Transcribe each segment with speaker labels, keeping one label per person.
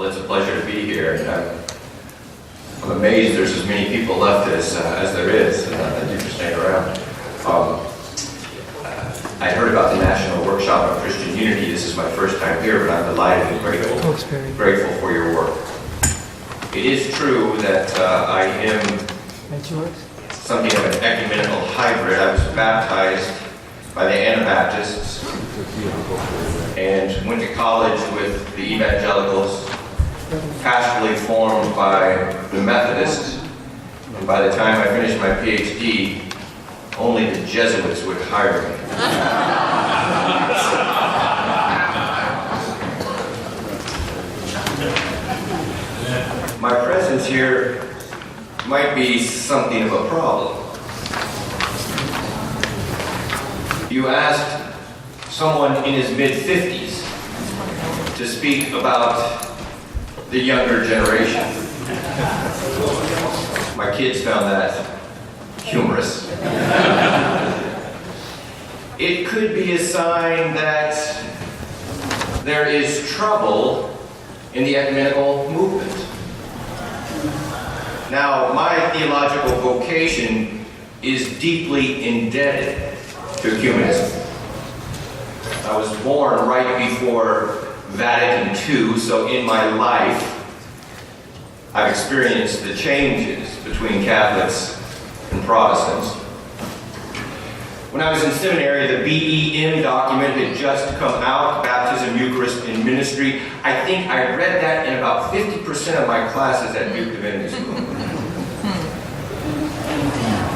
Speaker 1: Well, it's a pleasure to be here. I'm amazed there's as many people left as there is. Thank you for staying around. I heard about the National Workshop on Christian Unity. This is my first time here, but I'm delighted and grateful for your work. It is true that I am something of an ecumenical hybrid. I was baptized by the Anabaptists and went to college with the Evangelicals, pastorally formed by the Methodists, and by the time I finished my PhD, only the Jesuits would hire me. My presence here might be something of a problem. You asked someone in his mid-50s to speak about the younger generation. My kids found that humorous. It could be a sign that there is trouble in the ecumenical movement. Now, my theological vocation is deeply indebted to ecumenism. I was born right before Vatican II, so in my life, I've experienced the changes between Catholics and Protestants. When I was in seminary, the BEM document had just come out, Baptism, Eucharist, and Ministry. I think I read that in about 50% of my classes at Ecumenism.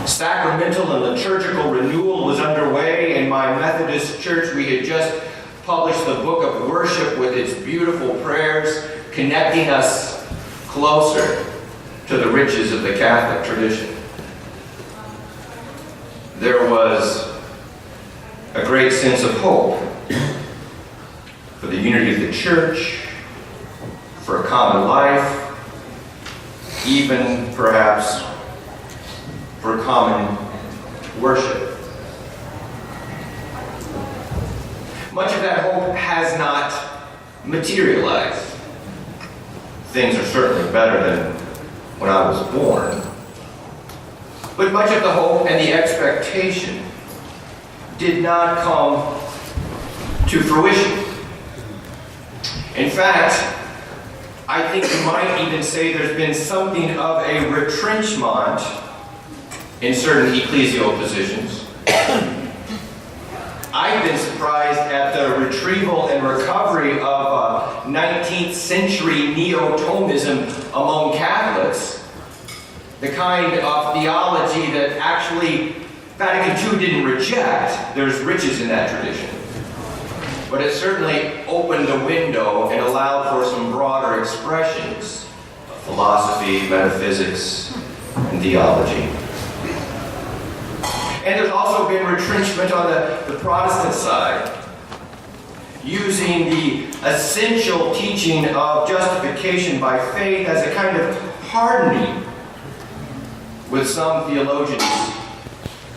Speaker 1: Sacramental and liturgical renewal was underway. In my Methodist church, we had just published the Book of Worship with its beautiful prayers, connecting us closer to the riches of the Catholic tradition. There was a great sense of hope for the unity of the church, for a common life, even perhaps for common worship. Much of that hope has not materialized. Things are certainly better than when I was born. But much of the hope and the expectation did not come to fruition. In fact, I think you might even say there's been something of a retrenchment in certain ecclesial positions. I've been surprised at the retrieval and recovery of 19th century neo-Thomism among Catholics. The kind of theology that actually Vatican II didn't reject. There's riches in that tradition. But it certainly opened the window and allowed for some broader expressions of philosophy, metaphysics, and theology. And there's also been retrenchment on the Protestant side, using the essential teaching of justification by faith as a kind of hardening, with some theologians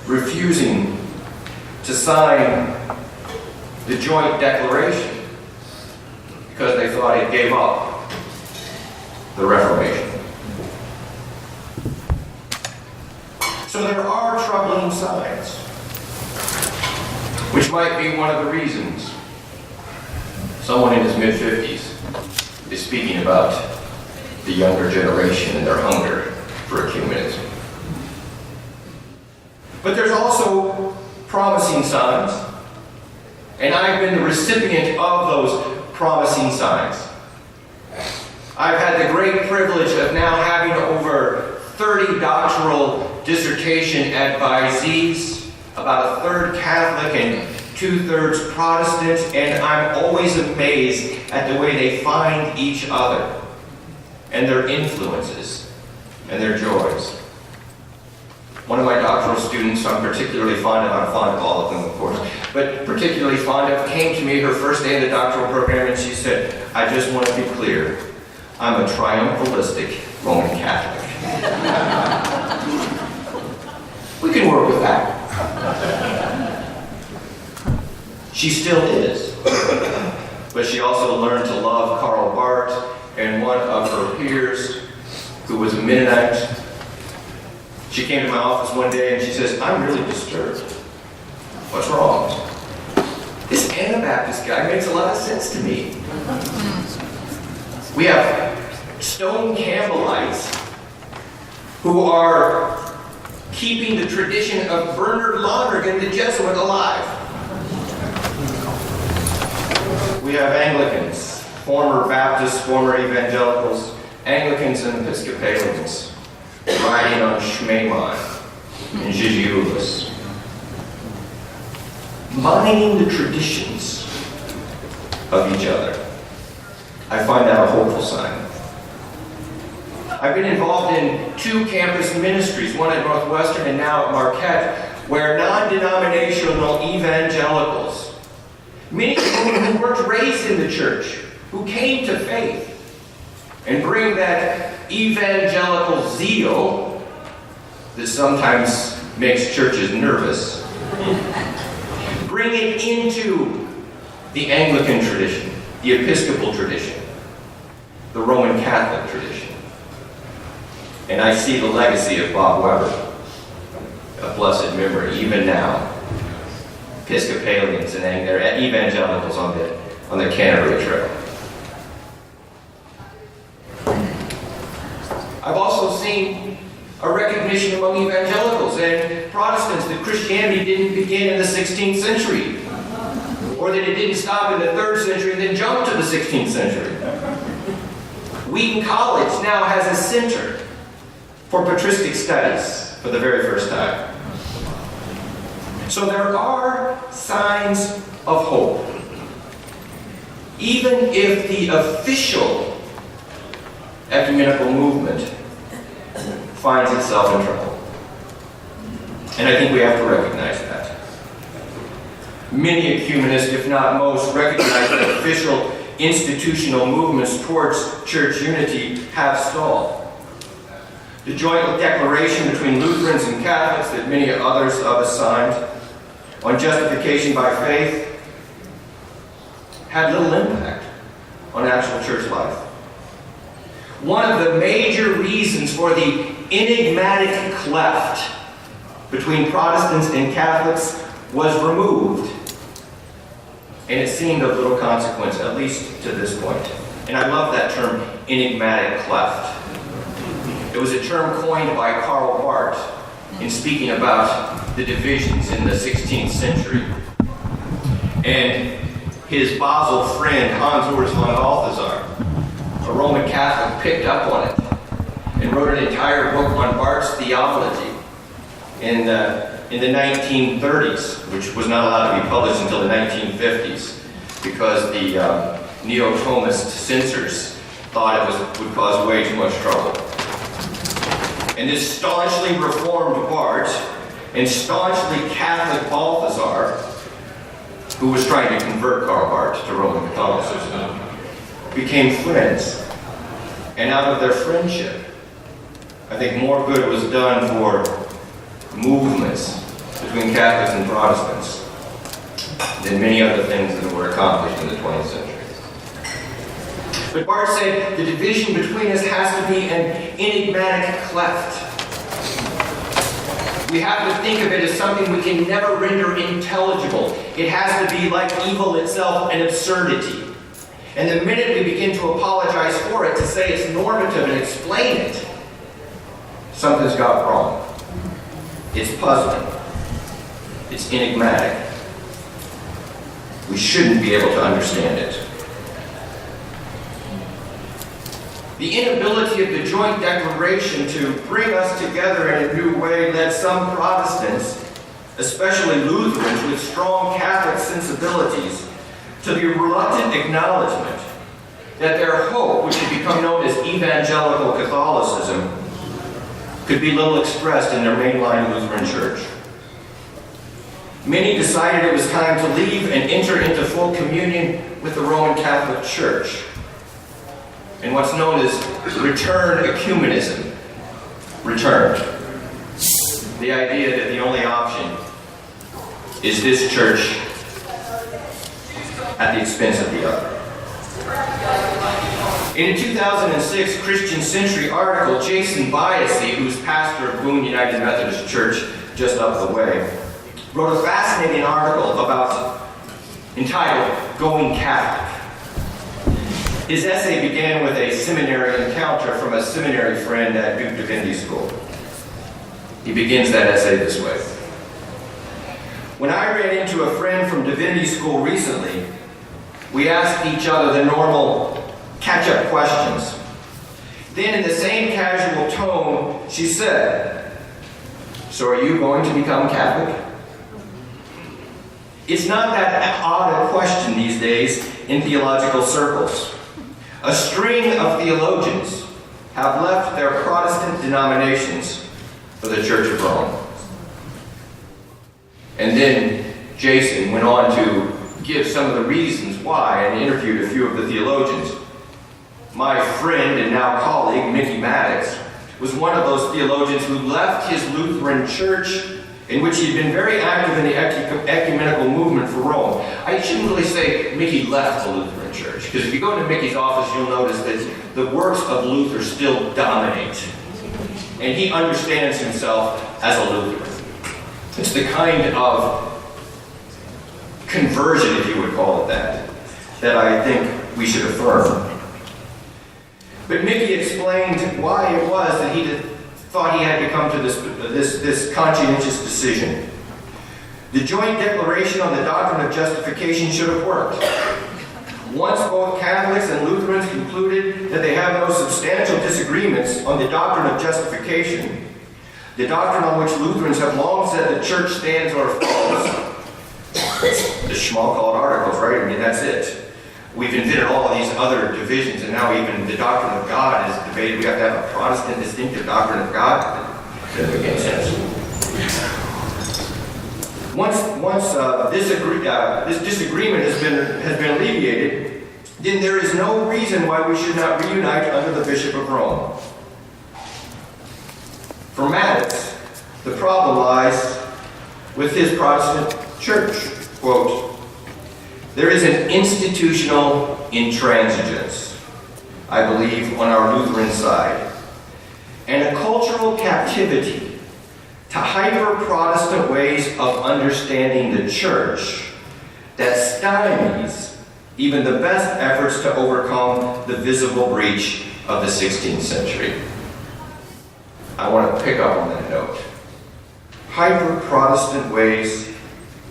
Speaker 1: refusing to sign the joint declaration because they thought it gave up the Reformation. So there are troubling signs, which might be one of the reasons someone in his mid-50s is speaking about the younger generation and their hunger for ecumenism. But there's also promising signs, and I've been the recipient of those promising signs. I've had the great privilege of now having over 30 doctoral dissertation advisees, about a third Catholic and 2/3 Protestant, and I'm always amazed at the way they find each other and their influences and their joys. One of my doctoral students I'm particularly fond of, I'm fond of all of them, of course, but particularly fond of, came to me her first day of the doctoral program and she said, "I just want to be clear, I'm a triumphalistic Roman Catholic." We can work with that. She still is. But she also learned to love Karl Barth and one of her peers who was a Mennonite. She came to my office one day and she says, "I'm really disturbed." "What's wrong?" "This Anabaptist guy makes a lot of sense to me. We have Stone Campbellites who are keeping the tradition of Bernard Lonergan, the Jesuit, alive. We have Anglicans, former Baptists, former evangelicals, Anglicans and Episcopalians, riding on Schmemann and Gigiulus, mining the traditions of each other. I find that a hopeful sign. I've been involved in 2 campus ministries, one at Northwestern and now at Marquette, where non-denominational evangelicals, many who weren't raised in the church, who came to faith, and bring that evangelical zeal that sometimes makes churches nervous, bring it into the Anglican tradition, the Episcopal tradition, the Roman Catholic tradition. And I see the legacy of Bob Weber, a blessed memory, even now. Episcopalians and their evangelicals on the Canterbury Trail. I've also seen a recognition among evangelicals and Protestants that Christianity didn't begin in the 16th century, or that it didn't stop in the 3rd century and then jump to the 16th century. Wheaton College now has a center for patristic studies for the very first time. So there are signs of hope, even if the official ecumenical movement finds itself in trouble. And I think we have to recognize that. Many ecumenists, if not most, recognize that official institutional movements towards church unity have stalled. The joint declaration between Lutherans and Catholics that many others of us signed on justification by faith had little impact on actual church life. One of the major reasons for the enigmatic cleft between Protestants and Catholics was removed, and it seemed of little consequence, at least to this point. And I love that term, enigmatic cleft. It was a term coined by Karl Barth in speaking about the divisions in the 16th century. And his Basel friend, Hans Urs von Balthasar, a Roman Catholic, picked up on it and wrote an entire book on Barth's theology in the 1930s, which was not allowed to be published until the 1950s because the neo-Thomist censors thought it would cause way too much trouble. And this staunchly reformed Barth and staunchly Catholic Balthasar, who was trying to convert Karl Barth to Roman Catholicism, became friends. And out of their friendship, I think more good was done for movements between Catholics and Protestants than many other things that were accomplished in the 20th century. But Barth said the division between us has to be an enigmatic cleft. We have to think of it as something we can never render intelligible. It has to be like evil itself, an absurdity. And the minute we begin to apologize for it, to say it's normative and explain it, something's got wrong. It's puzzling. It's enigmatic. We shouldn't be able to understand it. The inability of the joint declaration to bring us together in a new way led some Protestants, especially Lutherans with strong Catholic sensibilities, to the reluctant acknowledgement that their hope, which had become known as evangelical Catholicism, could be little expressed in their mainline Lutheran church. Many decided it was time to leave and enter into full communion with the Roman Catholic Church, and what's known as return ecumenism. Return. The idea that the only option is this church at the expense of the other. In a 2006 Christian Century article, Jason Biasi, who's pastor of Boone United Methodist Church just up the way, wrote a fascinating article entitled Going Catholic. His essay began with a seminary encounter from a seminary friend at Duke Divinity School. He begins that essay this way. When I ran into a friend from Divinity School recently, we asked each other the normal catch-up questions. Then in the same casual tone, she said, "So are you going to become Catholic?" It's not that odd a question these days in theological circles. A string of theologians have left their Protestant denominations for the Church of Rome. And then Jason went on to give some of the reasons why and interviewed a few of the theologians. My friend and now colleague, Mickey Maddox, was one of those theologians who left his Lutheran church, in which he'd been very active in the ecumenical movement for Rome. I shouldn't really say Mickey left the Lutheran church, because if you go into Mickey's office, you'll notice that the works of Luther still dominate. And he understands himself as a Lutheran. It's the kind of conversion, if you would call it that I think we should affirm. But Mickey explained why it was that he thought he had to come to this conscientious decision. The joint declaration on the doctrine of justification should have worked. Once both Catholics and Lutherans concluded that they have no substantial disagreements on the doctrine of justification, the doctrine on which Lutherans have long said the church stands or falls, the Schmalkald articles, right? I mean, that's it. We've invented all of these other divisions, and now even the doctrine of God is debated. We have to have a Protestant distinctive doctrine of God. That doesn't make any sense. Once this disagreement has been alleviated, then there is no reason why we should not reunite under the Bishop of Rome. For Maddox, the problem lies with his Protestant church. Quote, "There is an institutional intransigence, I believe, on our Lutheran side, and a cultural captivity to hyper-Protestant ways of understanding the church that stymies even the best efforts to overcome the visible breach of the 16th century." I want to pick up on that note. Hyper-Protestant ways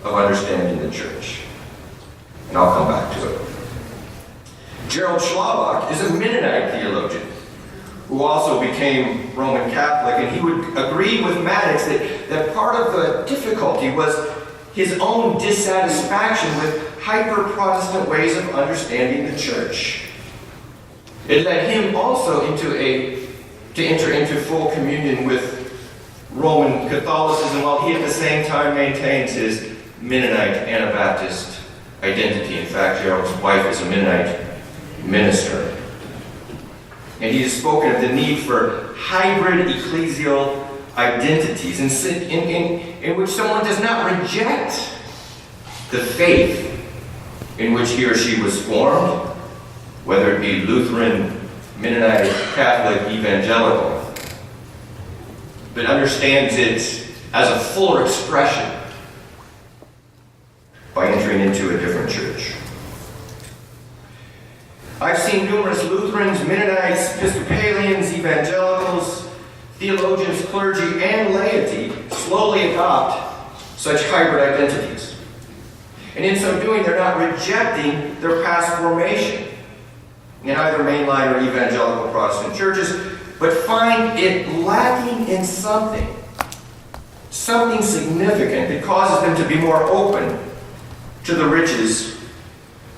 Speaker 1: of understanding the church. And I'll come back to it. Gerald Schlabach is a Mennonite theologian who also became Roman Catholic, and he would agree with Maddox that part of the difficulty was his own dissatisfaction with hyper-Protestant ways of understanding the church. It led him also to enter into full communion with Roman Catholicism, while he at the same time maintains his Mennonite Anabaptist identity. In fact, Gerald's wife is a Mennonite minister. And he has spoken of the need for hybrid ecclesial identities in which someone does not reject the faith in which he or she was formed, whether it be Lutheran, Mennonite, Catholic, evangelical, but understands it as a fuller expression by entering into a different church. I've seen numerous Lutherans, Mennonites, Episcopalians, evangelicals, theologians, clergy, and laity slowly adopt such hybrid identities. And in so doing, they're not rejecting their past formation in either mainline or evangelical Protestant churches, but find it lacking in something significant that causes them to be more open to the riches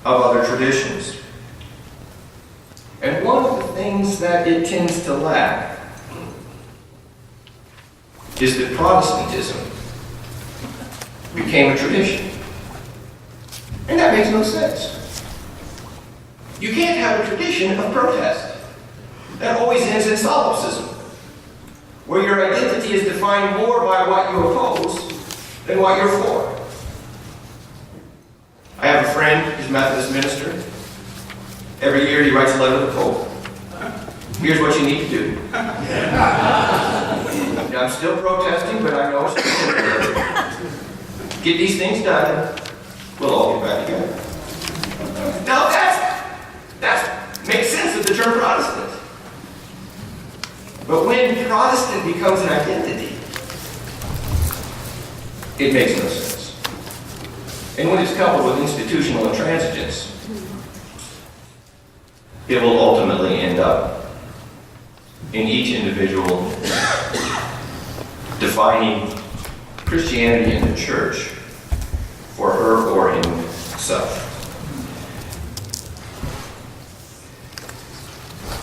Speaker 1: of other traditions. And one of the things that it tends to lack is that Protestantism became a tradition. And that makes no sense. You can't have a tradition of protest. That always ends in solipsism, where your identity is defined more by what you oppose than what you're for. I have a friend, he's a Methodist minister. Every year he writes a letter to the Pope. Here's what you need to do. Now, I'm still protesting, but I know it's necessary. Get these things done, we'll all get back together. Now, that makes sense of the term Protestant. But when Protestant becomes an identity, it makes no sense. And when it's coupled with institutional intransigence, it will ultimately end up in each individual defining Christianity and the church for her or himself.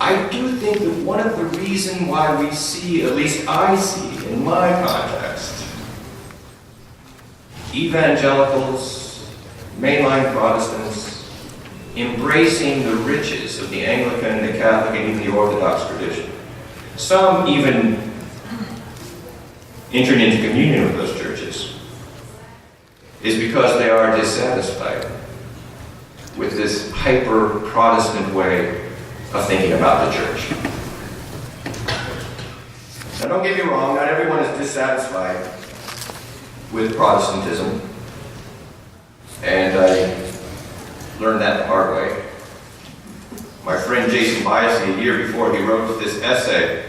Speaker 1: I do think that one of the reasons why we see, at least I see in my context, evangelicals, mainline Protestants, embracing the riches of the Anglican, the Catholic, and even the Orthodox tradition. Some even entering into communion with those churches, is because they are dissatisfied with this hyper-Protestant way of thinking about the church. Now don't get me wrong, not everyone is dissatisfied with Protestantism, and I learned that the hard way. My friend Jason Biasy, a year before, he wrote this essay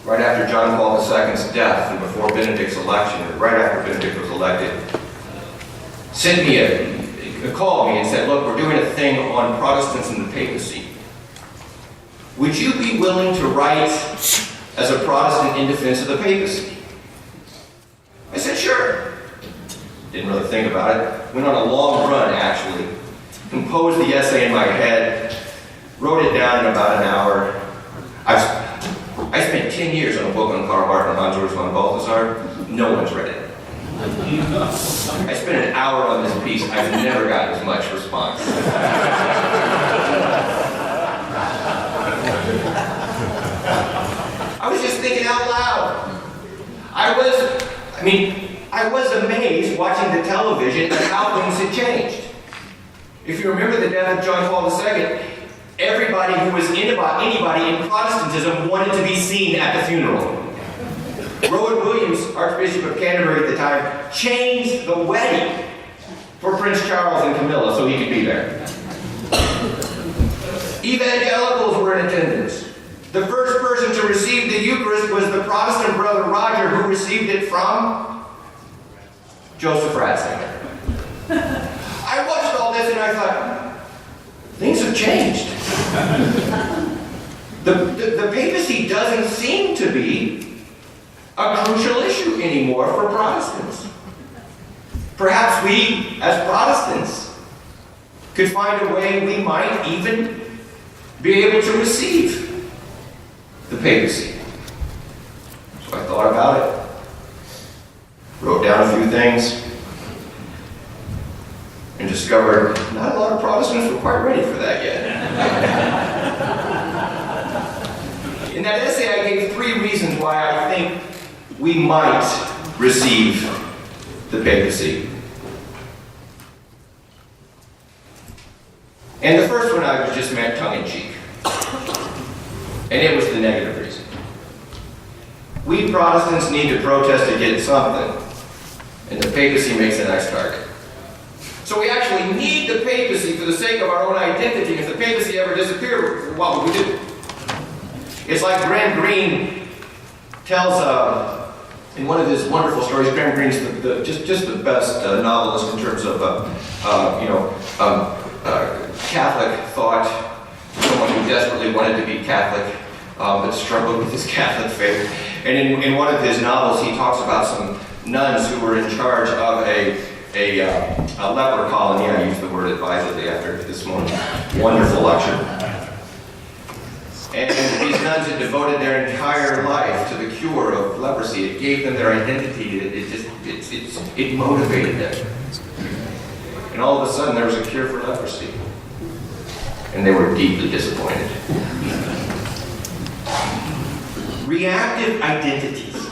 Speaker 1: right after John Paul II's death and before Benedict's election, or right after Benedict was elected, sent me called me and said, look, we're doing a thing on Protestants and the papacy. Would you be willing to write as a Protestant in defense of the papacy? I said, sure. Didn't really think about it. Went on a long run, actually. Composed the essay in my head. Wrote it down in about an hour. I spent 10 years on a book on Karl Barth and Hans Urs von Balthasar. No one's read it. I spent an hour on this piece. I've never gotten as much response. I was just thinking out loud. I was amazed watching the television at how things had changed. If you remember the death of John Paul II, everybody who was anybody in Protestantism wanted to be seen at the funeral. Rowan Williams, Archbishop of Canterbury at the time, changed the wedding for Prince Charles and Camilla so he could be there. Evangelicals were in attendance. The first person to receive the Eucharist was the Protestant brother Roger, who received it from Joseph Ratzinger. I watched all this and I thought, things have changed. The papacy doesn't seem to be a crucial issue anymore for Protestants. Perhaps we, as Protestants, could find a way we might even be able to receive the papacy. So I thought about it, wrote down a few things, and discovered not a lot of Protestants were quite ready for that yet. In that essay, I gave 3 reasons why I think we might receive the papacy. And the first one I was just meant tongue-in-cheek. And it was the negative reason. We Protestants need to protest against something, and the papacy makes a nice target. So we actually need the papacy for the sake of our own identity. If the papacy ever disappeared, what would we do? It's like Graham Greene tells in one of his wonderful stories. Graham Greene's just the best novelist in terms of Catholic thought. Someone who desperately wanted to be Catholic, but struggled with his Catholic faith. And in one of his novels, he talks about some nuns who were in charge of a leper colony. I use the word advisedly after this wonderful lecture. And these nuns had devoted their entire life to the cure of leprosy. It gave them their identity. It motivated them. And all of a sudden, there was a cure for leprosy. And they were deeply disappointed. Reactive identities.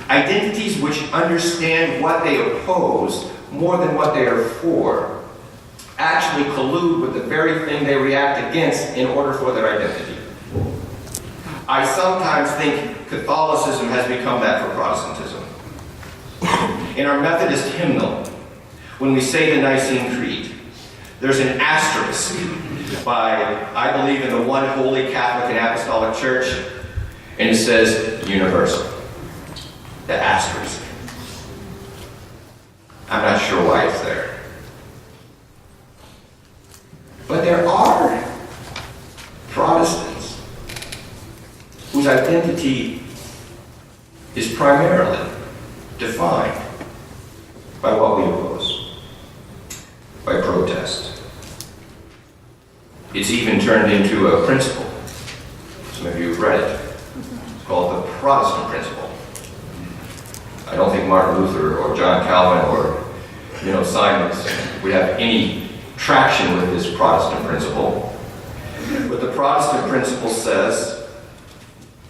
Speaker 1: Identities which understand what they oppose more than what they are for, actually collude with the very thing they react against in order for their identity. I sometimes think Catholicism has become that for Protestantism. In our Methodist hymnal, when we say the Nicene Creed, there's an asterisk by, I believe in the one holy Catholic and Apostolic Church, and it says universal. The asterisk. I'm not sure why it's there. But there are Protestants whose identity is primarily defined by what we oppose, by protest. It's even turned into a principle. Some of you have read it. It's called the Protestant principle. I don't think Martin Luther or John Calvin or Simons would have any traction with this Protestant principle. But the Protestant principle says,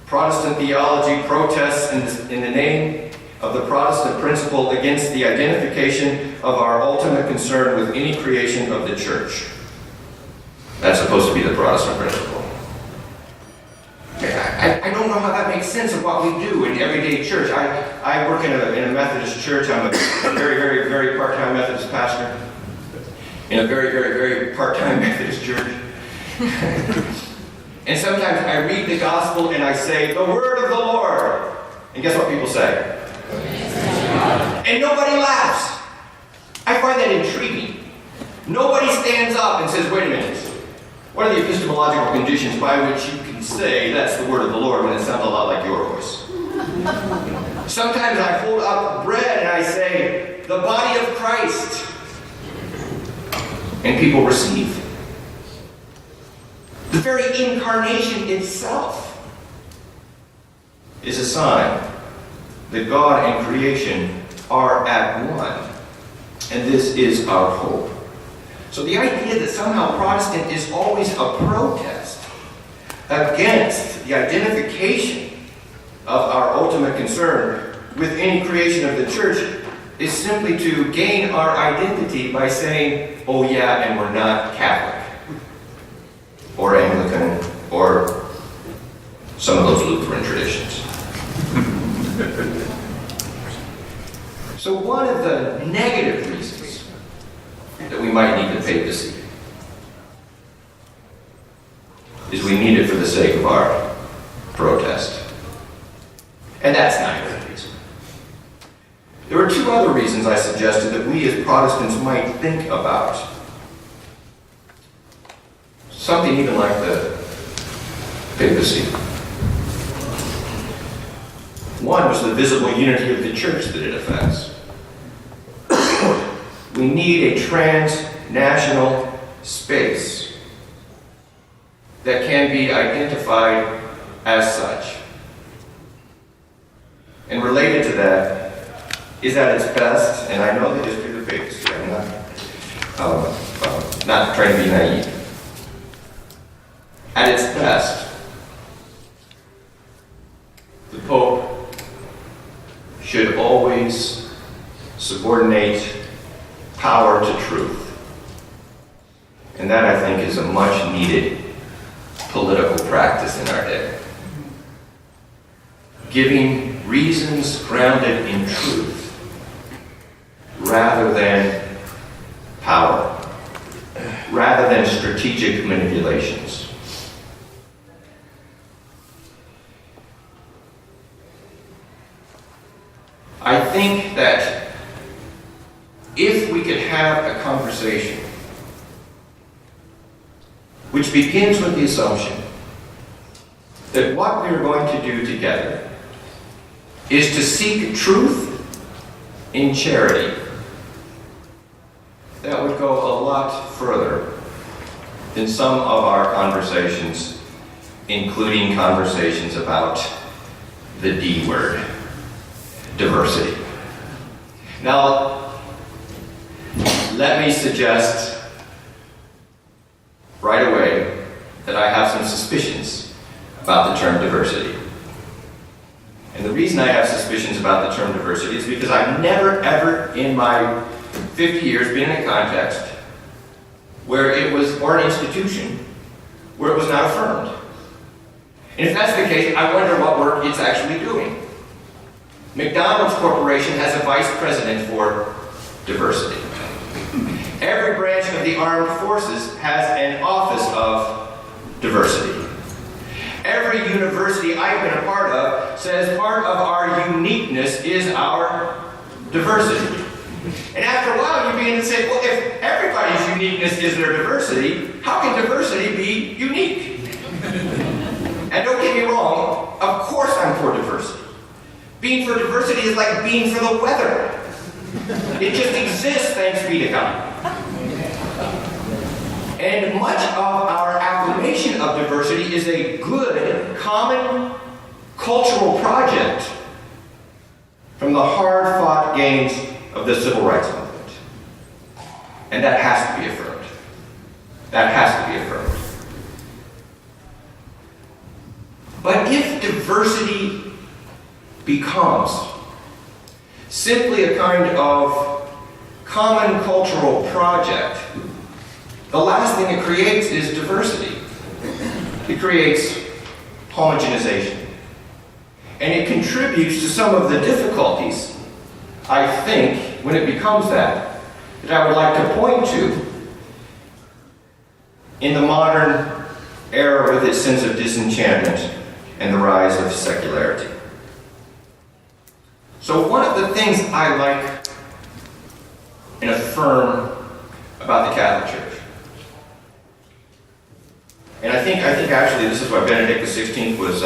Speaker 1: Protestant theology protests in the name of the Protestant principle against the identification of our ultimate concern with any creation of the church. That's supposed to be the Protestant principle. I don't know how that makes sense of what we do in everyday church. I work in a Methodist church. I'm a very, very, very part-time Methodist pastor in a very, very, very part-time Methodist church. And sometimes I read the gospel and I say, the word of the Lord. And guess what people say? And nobody laughs. I find that intriguing. Nobody stands up and says, wait a minute. What are the epistemological conditions by which you can say that's the word of the Lord when it sounds a lot like your voice? Sometimes I hold up bread and I say, the body of Christ. And people receive. The very incarnation itself is a sign that God and creation are at one. And this is our hope. So the idea that somehow Protestant is always a protest against the identification of our ultimate concern with any creation of the church is simply to gain our identity by saying, oh yeah, and we're not Catholic or Anglican or some of those Lutheran traditions. So one of the negative reasons that we might need the papacy is we need it for the sake of our protest. And that's not a good reason. There are two other reasons I suggested that we as Protestants might think about. Something even like the papacy. One was the visible unity of the church that it affects. We need a transnational space that can be identified as such. And related to that is at its best, and I know the history of the papacy, I'm not trying to be naive. At its best, the Pope should always subordinate power to truth. And that, I think, is a much needed political practice in our day. Giving reasons grounded in truth rather than power, rather than strategic manipulations. I think that if we could have a conversation which begins with the assumption that what we are going to do together is to seek truth in charity, that would go a lot further than some of our conversations, including conversations about the D word, diversity. Now, let me suggest right away that I have some suspicions about the term diversity. And the reason I have suspicions about the term diversity is because I've never, ever in my 50 years been in a context where it was, or an institution, where it was not affirmed. And if that's the case, I wonder what work it's actually doing. McDonald's Corporation has a vice president for diversity. Every branch of the armed forces has an office of diversity. Every university I've been a part of says part of our uniqueness is our diversity. And after a while, you begin to say, well, if everybody's uniqueness is their diversity, how can diversity be unique? And don't get me wrong, of course I'm for diversity. Being for diversity is like being for the weather. It just exists, thanks be to God. And much of our affirmation of diversity is a good, common cultural project from the hard-fought gains of the civil rights movement. And that has to be affirmed. That has to be affirmed. But if diversity becomes simply a kind of common cultural project, the last thing it creates is diversity. It creates homogenization. And it contributes to some of the difficulties, I think, when it becomes that I would like to point to in the modern era with its sense of disenchantment and the rise of secularity. So one of the things I like and affirm about the Catholic Church, and I think actually this is why Benedict XVI was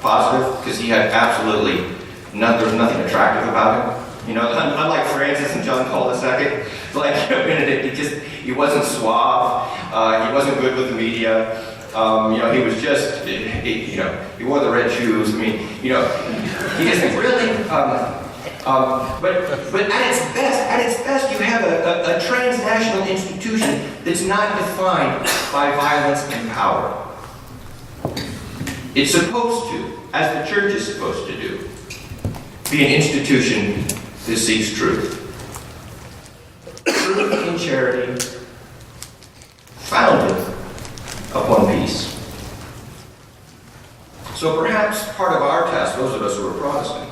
Speaker 1: positive, because he had absolutely there was nothing attractive about him. You know, unlike Francis and John Paul II, like Benedict, he wasn't suave. He wasn't good with the media. He was just, he wore the red shoes. I mean, you just think, really? But at its best, you have a transnational institution that's not defined by violence and power. It's supposed to, as the church is supposed to do, be an institution that seeks truth. Truth in charity, founded upon peace. So perhaps part of our task, those of us who are Protestant,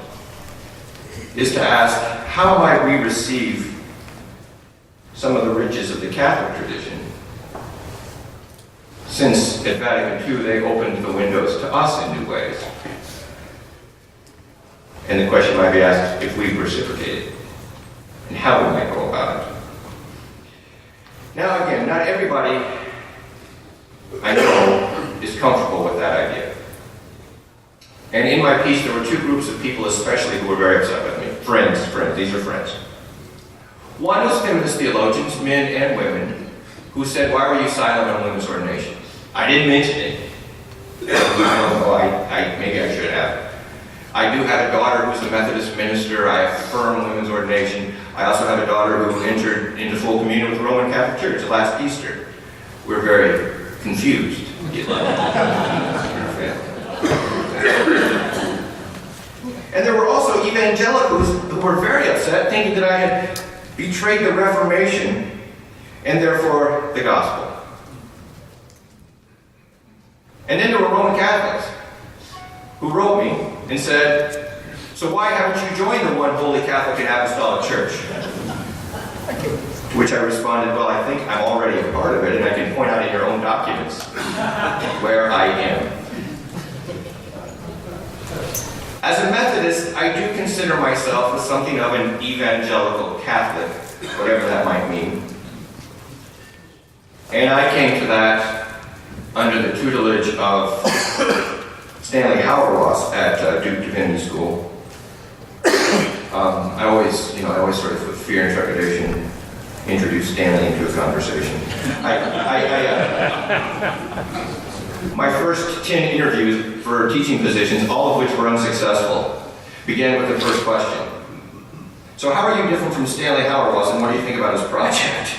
Speaker 1: is to ask, how might we receive some of the riches of the Catholic tradition, since at Vatican II they opened the windows to us in new ways? And the question might be asked if we reciprocated, and how we might go about it. Now again, not everybody I know is comfortable with that idea. And in my piece, there were two groups of people especially who were very upset with me. Friends, these are friends. One was feminist theologians, men and women, who said, why were you silent on women's ordination? I didn't mention it. I don't know, maybe I should have. I do have a daughter who's a Methodist minister. I affirm women's ordination. I also have a daughter who entered into full communion with the Roman Catholic Church last Easter. We're very confused. And there were also evangelicals who were very upset, thinking that I had betrayed the Reformation and therefore the gospel. And then there were Roman Catholics who wrote me and said, so why haven't you joined the one holy Catholic and Apostolic Church? To which I responded, well, I think I'm already a part of it, and I can point out in your own documents where I am. As a Methodist, I do consider myself as something of an evangelical Catholic, whatever that might mean. And I came to that under the tutelage of Stanley Hauerwas at Duke Divinity School. I always sort of with fear and trepidation introduce Stanley into a conversation. My first 10 interviews for teaching positions, all of which were unsuccessful, began with the first question. So how are you different from Stanley Hauerwas, and what do you think about his project?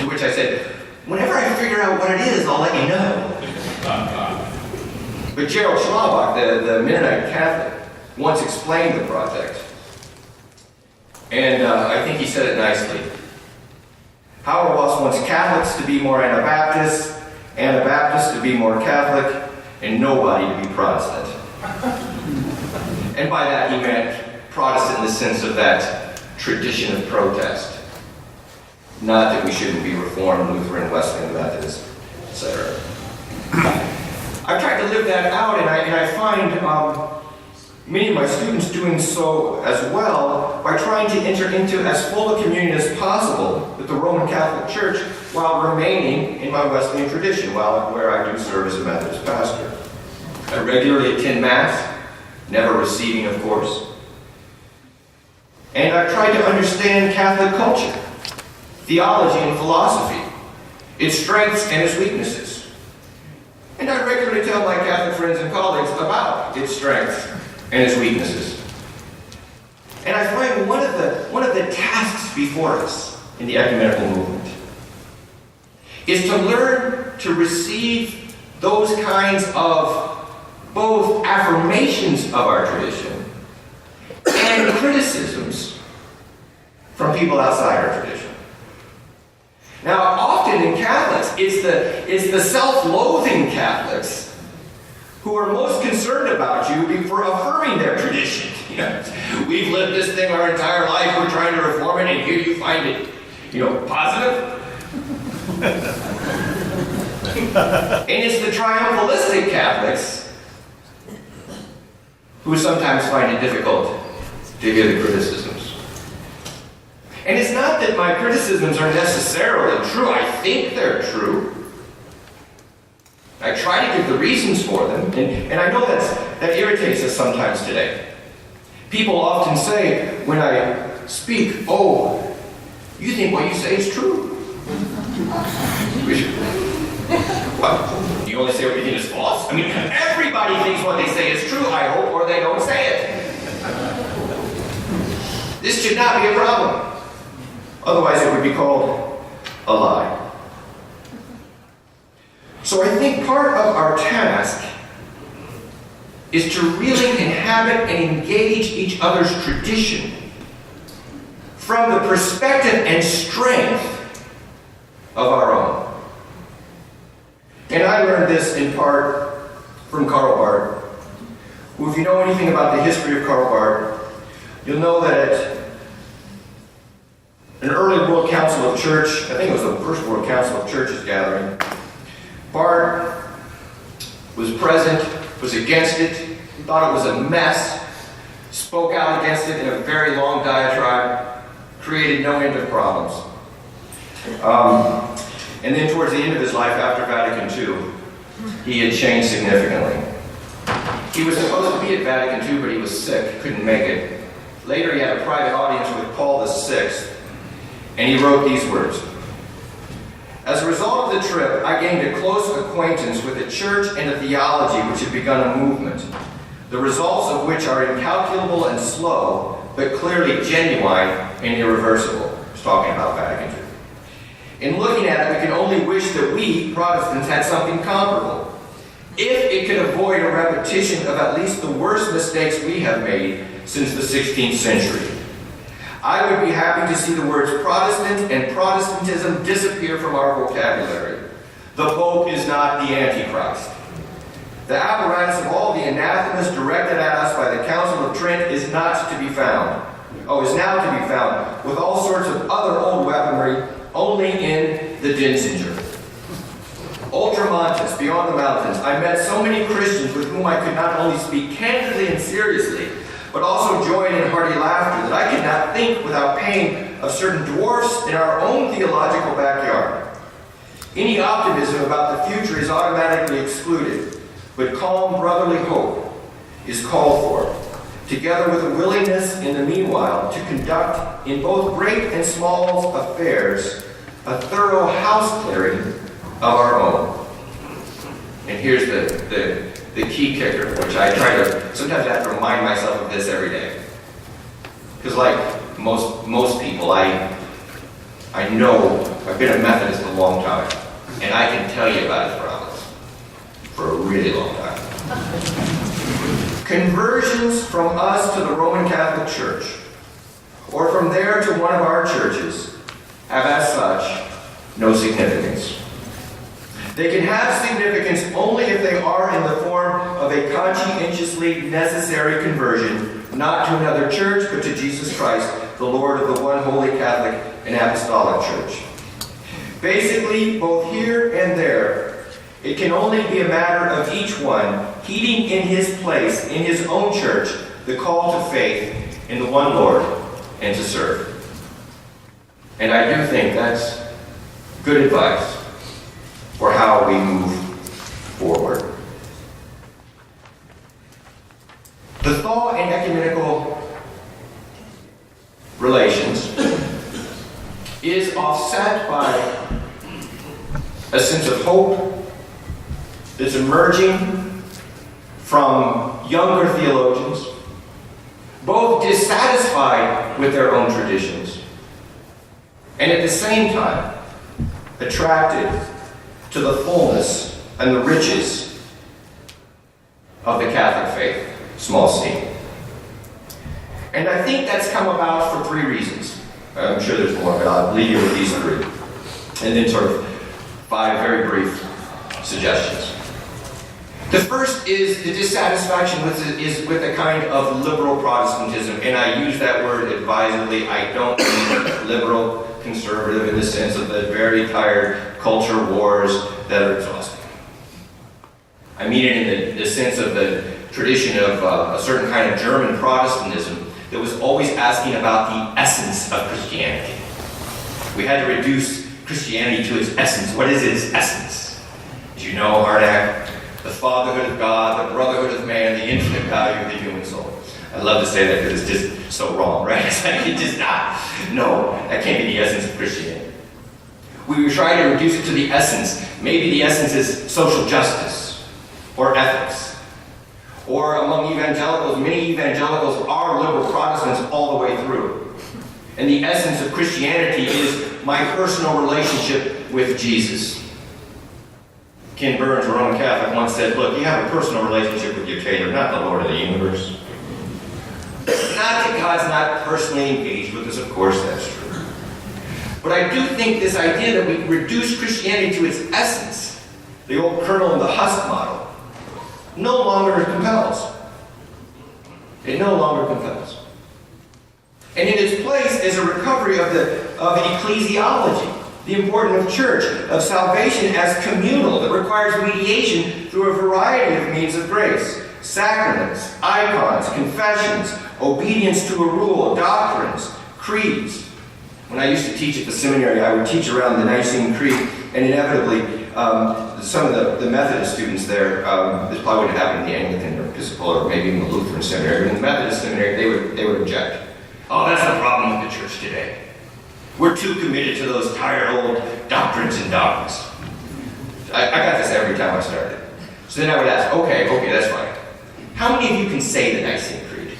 Speaker 1: To which I said, whenever I figure out what it is, I'll let you know. But Gerald Schlabach, the Mennonite Catholic, once explained the project. And I think he said it nicely. Hauerwas wants Catholics to be more Anabaptists, Anabaptists to be more Catholic, and nobody to be Protestant. And by that he meant Protestant in the sense of that tradition of protest. Not that we shouldn't be Reformed, Lutheran, Wesleyan, Methodist, etc. I've tried to live that out, and I find many of my students doing so as well by trying to enter into as full a communion as possible with the Roman Catholic Church while remaining in my Wesleyan tradition, where I do serve as a Methodist pastor. I regularly attend Mass, never receiving, of course. And I've tried to understand Catholic culture, theology and philosophy, its strengths and its weaknesses. And I regularly tell my Catholic friends and colleagues about its strengths and its weaknesses. And I find one of the tasks before us in the ecumenical movement is to learn to receive those kinds of both affirmations of our tradition and criticisms from people outside our tradition. Now, often in Catholics, it's the self-loathing Catholics who are most concerned about you for affirming their tradition. You know, we've lived this thing our entire life, we're trying to reform it, and here you find it, positive. And it's the triumphalistic Catholics who sometimes find it difficult to hear the criticisms. And it's not that my criticisms are necessarily true. I think they're true. I try to give the reasons for them, and I know that irritates us sometimes today. People often say when I speak, "Oh, you think what you say is true?" What? You only say what you think is false? I mean, everybody thinks what they say is true, I hope, or they don't say it. This should not be a problem. Otherwise, it would be called a lie. So I think part of our task is to really inhabit and engage each other's tradition from the perspective and strength of our own. And I learned this in part from Karl Barth, who, if you know anything about the history of Karl Barth, you'll know that at an early World Council of Church, I think it was the first World Council of Churches gathering, Barth was present, was against it, thought it was a mess, spoke out against it in a very long diatribe, created no end of problems. And then towards the end of his life, after Vatican II, he had changed significantly. He was supposed to be at Vatican II, but he was sick, couldn't make it. Later, he had a private audience with Paul VI, and he wrote these words: "As a result of the trip, I gained a close acquaintance with a church and a theology which had begun a movement, the results of which are incalculable and slow, but clearly genuine and irreversible." He's talking about Vatican II. "In looking at it, we can only wish that we, Protestants, had something comparable. If it could avoid a repetition of at least the worst mistakes we have made since the 16th century. I would be happy to see the words Protestant and Protestantism disappear from our vocabulary. The Pope is not the Antichrist. The apparatus of all the anathemas directed at us by the Council of Trent is now to be found, with all sorts of other old weaponry, only in the Dinsinger. Ultramontes, beyond the mountains, I met so many Christians with whom I could not only speak candidly and seriously, but also join in hearty laughter, that I could not think without pain of certain dwarfs in our own theological backyard. Any optimism about the future is automatically excluded, but calm brotherly hope is called for, together with a willingness in the meanwhile to conduct in both great and small affairs a thorough house clearing of our own." And here's the key kicker, which I try to, sometimes I have to remind myself of this every day. Because like most people, I know, I've been a Methodist a long time, and I can tell you about his problems for a really long time. Conversions from us to the Roman Catholic Church, or from there to one of our churches, have as such no significance. They can have significance only if they are in the form of a conscientiously necessary conversion, not to another church, but to Jesus Christ, the Lord of the one holy Catholic and Apostolic Church. Basically, both here and there, it can only be a matter of each one heeding in his place, in his own church, the call to faith in the one Lord and to serve. And I do think that's good advice for how we move forward. The thaw in ecumenical relations is offset by a sense of hope that's emerging from younger theologians, both dissatisfied with their own traditions and at the same time attracted to the fullness and the riches of the Catholic faith, small c. And I think that's come about for three reasons. I'm sure there's more, but I'll leave you with these three. And then sort of 5 very brief suggestions. The first is the dissatisfaction with a kind of liberal Protestantism, and I use that word advisedly. I don't mean liberal conservative in the sense of the very tired culture wars that are exhausting. I mean it in the sense of the tradition of a certain kind of German Protestantism that was always asking about the essence of Christianity. We had to reduce Christianity to its essence. What is its essence? As you know, Harnack, the fatherhood of God, the brotherhood of man, the infinite value of the human soul. I love to say that because it's just so wrong, right? It's like, it's just not. No, that can't be the essence of Christianity. We try to reduce it to the essence. Maybe the essence is social justice or ethics. Or among evangelicals, many evangelicals are liberal Protestants all the way through. And the essence of Christianity is my personal relationship with Jesus. Ken Burns, a Roman Catholic, once said, look, you have a personal relationship with your Creator, not the Lord of the universe. Not that God's not personally engaged with us, of course that's true. But I do think this idea that we reduce Christianity to its essence, the old kernel and the husk model, no longer compels. It no longer compels. And in its place is a recovery of ecclesiology, the importance of church, of salvation as communal that requires mediation through a variety of means of grace. Sacraments, icons, confessions, obedience to a rule, doctrines, creeds. When I used to teach at the seminary, I would teach around the Nicene Creed, and inevitably some of the Methodist students there, this probably wouldn't happen in the Anglican or Episcopal or maybe even the Lutheran seminary, but in the Methodist seminary, they would object. Oh, that's the problem with the church today. We're too committed to those tired old doctrines and dogmas. I got this every time I started. So then I would ask, okay, that's fine. How many of you can say the Nicene Creed?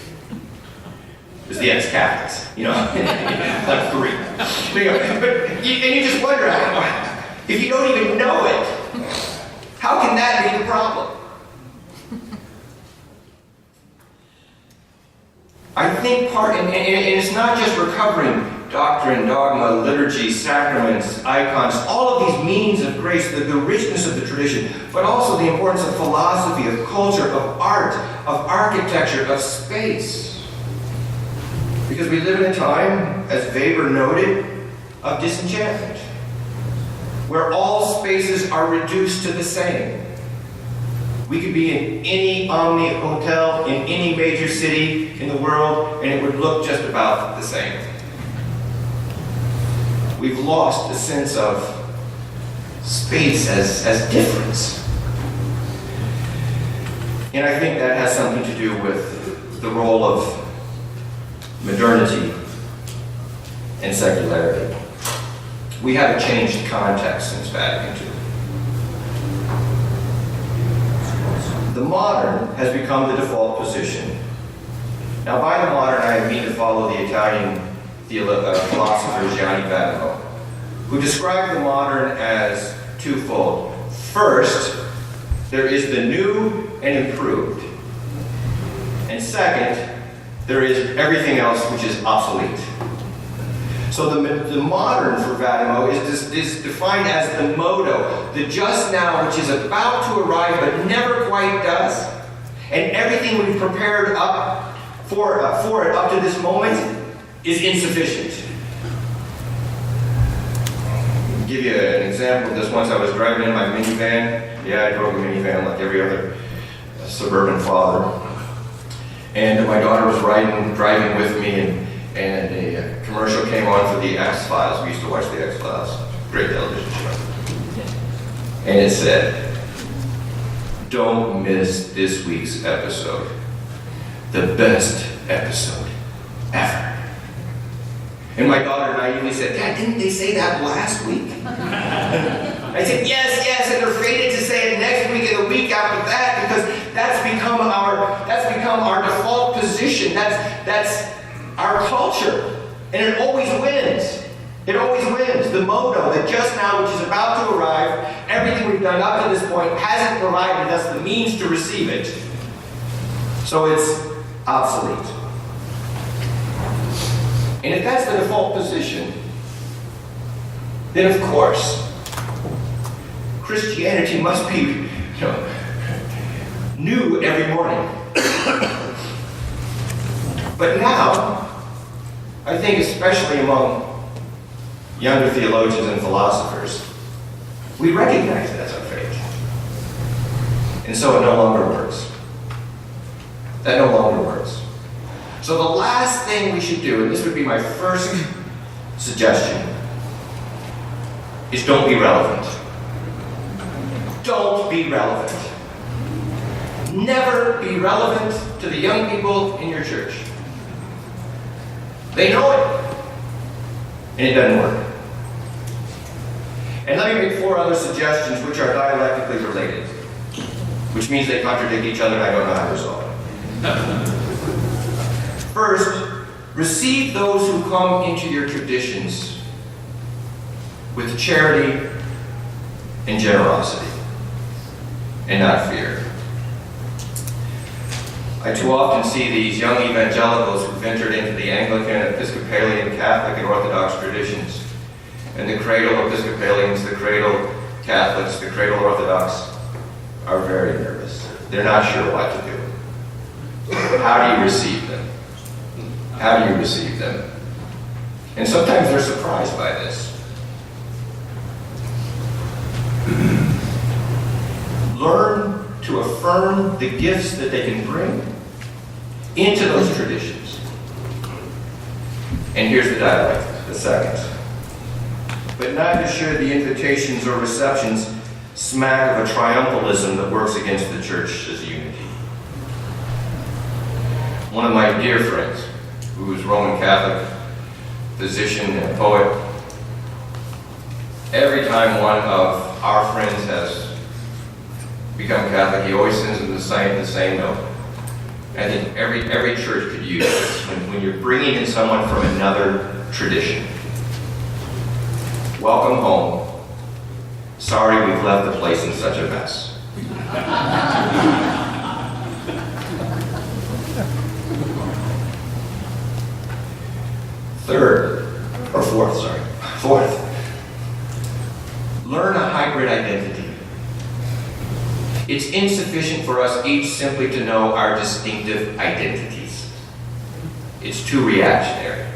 Speaker 1: There's the ex-Catholics, like 3. And you just wonder, if you don't even know it, how can that be the problem? I think and it's not just recovering doctrine, dogma, liturgy, sacraments, icons, all of these means of grace, the richness of the tradition, but also the importance of philosophy, of culture, of art, of architecture, of space. Because we live in a time, as Weber noted, of disenchantment, where all spaces are reduced to the same. We could be in any Omni hotel in any major city in the world, and it would look just about the same. We've lost a sense of space as difference. And I think that has something to do with the role of modernity and secularity. We have a changed context since Vatican II. The modern has become the default position. Now, by the modern, I mean to follow the Italian philosopher Gianni Vattimo, who described the modern as twofold. First, there is the new and improved. And second, there is everything else which is obsolete. So the modern for Vatimo is defined as the modo, the just now which is about to arrive but never quite does. And everything we've prepared up for it up to this moment is insufficient. I'll give you an example of this. Once I was driving in my minivan. Yeah, I drove a minivan like every other suburban father. And my daughter was driving with me, and a commercial came on for the X-Files. We used to watch the X-Files. Great television show. And it said, "Don't miss this week's episode. The best episode ever." And my daughter naively said, "Dad, didn't they say that last week?" I said, yes, and they're fated to say it next week and the week after that, because that's become our default position. That's our culture. And it always wins. It always wins. The modo, the just now which is about to arrive, everything we've done up to this point hasn't provided us the means to receive it. So it's obsolete. And if that's the default position, then of course, Christianity must be, new every morning. But now, I think especially among younger theologians and philosophers, we recognize that's our faith. And so it no longer works. That no longer works. So the last thing we should do, and this would be my first suggestion, is don't be relevant. Don't be relevant. Never be relevant to the young people in your church. They know it, and it doesn't work. And let me make 4 other suggestions which are dialectically related, which means they contradict each other and I don't know how to resolve it. First, receive those who come into your traditions with charity and generosity, and not fear. I too often see these young evangelicals who've entered into the Anglican, Episcopalian, Catholic, and Orthodox traditions. And the cradle Episcopalians, the cradle Catholics, the cradle Orthodox are very nervous. They're not sure what to do. How do you receive them? How do you receive them? And sometimes they're surprised by this. Learn to affirm the gifts that they can bring into those traditions. And here's the dialect, the second. But neither should the invitations or receptions smack of a triumphalism that works against the church's unity. One of my dear friends, who is Roman Catholic, physician and poet, every time one of our friends has become Catholic, he always sends them the same note. I think every church could use this when you're bringing in someone from another tradition. Welcome home. Sorry we've left the place in such a mess. Fourth, learn a hybrid identity. It's insufficient for us each simply to know our distinctive identities. It's too reactionary.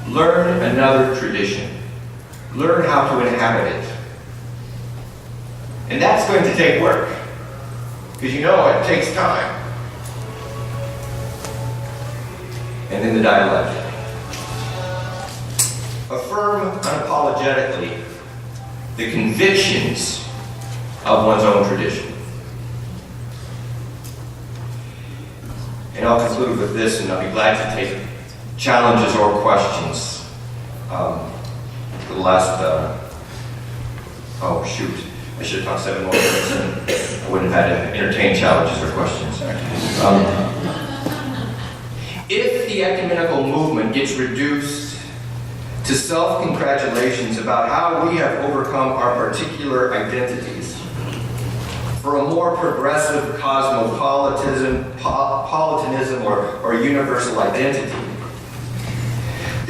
Speaker 1: Learn another tradition. Learn how to inhabit it. And that's going to take work, because it takes time. And then the dialectic. Affirm unapologetically the convictions of one's own tradition. And I'll conclude with this, and I'll be glad to take challenges or questions. For the last, I should have talked 7 more minutes, and I wouldn't have had to entertain challenges or questions. If the ecumenical movement gets reduced to self-congratulations about how we have overcome our particular identities for a more progressive cosmopolitanism or universal identity,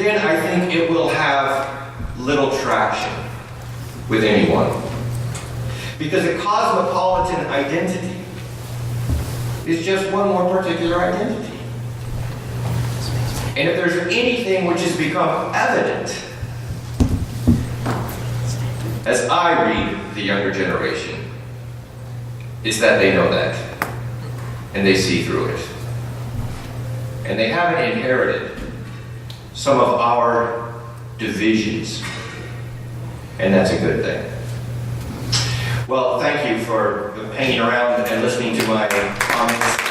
Speaker 1: then I think it will have little traction with anyone. Because a cosmopolitan identity is just one more particular identity. And if there's anything which has become evident, as I read the younger generation, it's that they know that. And they see through it. And they haven't inherited some of our divisions. And that's a good thing. Well, thank you for hanging around and listening to my comments.